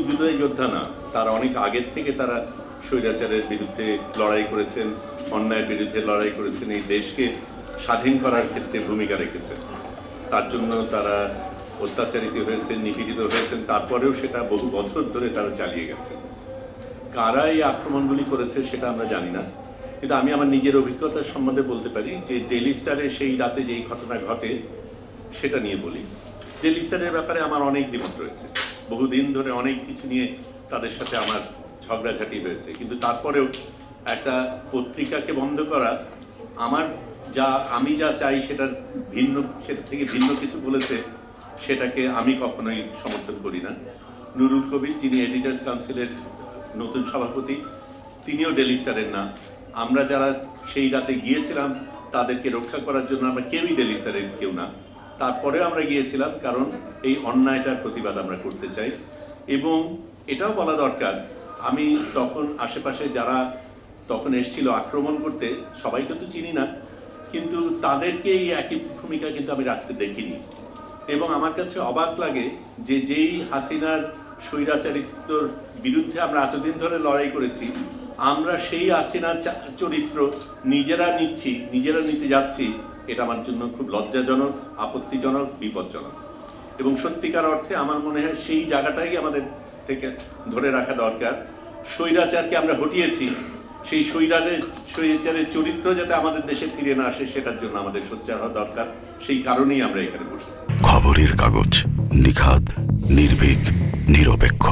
বিদ্যুৎ যোদ্ধা না, তারা অনেক আগের থেকে তারা স্বৈরাচারের বিরুদ্ধে লড়াই করেছেন, অন্যায়ের বিরুদ্ধে লড়াই করেছেন, এই দেশকে স্বাধীন করার ক্ষেত্রে ভূমিকা রেখেছেন। তার জন্য তারা অত্যাচারিত হয়েছেন, নিপীড়িত হয়েছেন, তারপরেও সেটা বহু বছর ধরে তারা চালিয়ে গেছেন। কারা এই আক্রমণগুলি করেছে সেটা আমরা জানি না, কিন্তু আমি আমার নিজের অভিজ্ঞতার সম্বন্ধে বলতে পারি যে ডেইলি স্টারে সেই রাতে যেই ঘটনা ঘটে সেটা নিয়ে বলি। ডেইলি স্টারের ব্যাপারে আমার অনেক দ্বিমত রয়েছে, বহুদিন ধরে অনেক কিছু নিয়ে তাদের সাথে আমার ঝগড়াঝাটি হয়েছে, কিন্তু তারপরেও একটা পত্রিকাকে বন্ধ করা, আমি যা চাই সেটার সেটা থেকে ভিন্ন কিছু বলেছে, সেটাকে আমি কখনোই সমর্থন করি না। নুরুল কবির, যিনি এডিটার্স কাউন্সিলের নতুন সভাপতি, তিনিও ডেইলি স্টারের না। আমরা যারা সেই রাতে গিয়েছিলাম তাদেরকে রক্ষা করার জন্য আমরা কেউই ডেইলি স্টারের কেউ না। তারপরেও আমরা গিয়েছিলাম কারণ এই অন্যায়টার প্রতিবাদ আমরা করতে চাই। এবং এটাও বলা দরকার, আমি তখন আশেপাশে যারা তখন এসেছিল আক্রমণ করতে, সবাইকে তো চিনি না, কিন্তু তাদেরকে এই একই ভূমিকা কিন্তু আমি রাখতে দেখিনি। এবং আমার কাছে অবাক লাগে যে যেই হাসিনার স্বৈরাচারিত্বর বিরুদ্ধে আমরা এতদিন ধরে লড়াই করেছি, আমরা সেই হাসিনার চরিত্র নিজেরা নিতে যাচ্ছি। এটা আমার জন্য খুব লজ্জাজনক, আপত্তিজনক, বিপজ্জনক। এবং সত্যিকার অর্থে আমার মনে হয় সেই জায়গাটাই আমাদের থেকে ধরে রাখা দরকার। স্বৈরাচারকে আমরা হটিয়েছি, সেই স্বৈরাচারের চরিত্র যাতে আমাদের দেশে ফিরে না আসে সেটার জন্য আমাদের সোচ্চার হওয়া দরকার। সেই কারণেই আমরা এখানে বসেছি। খবরের কাগজ, নিখাদ, নির্ভীক, নিরপেক্ষ।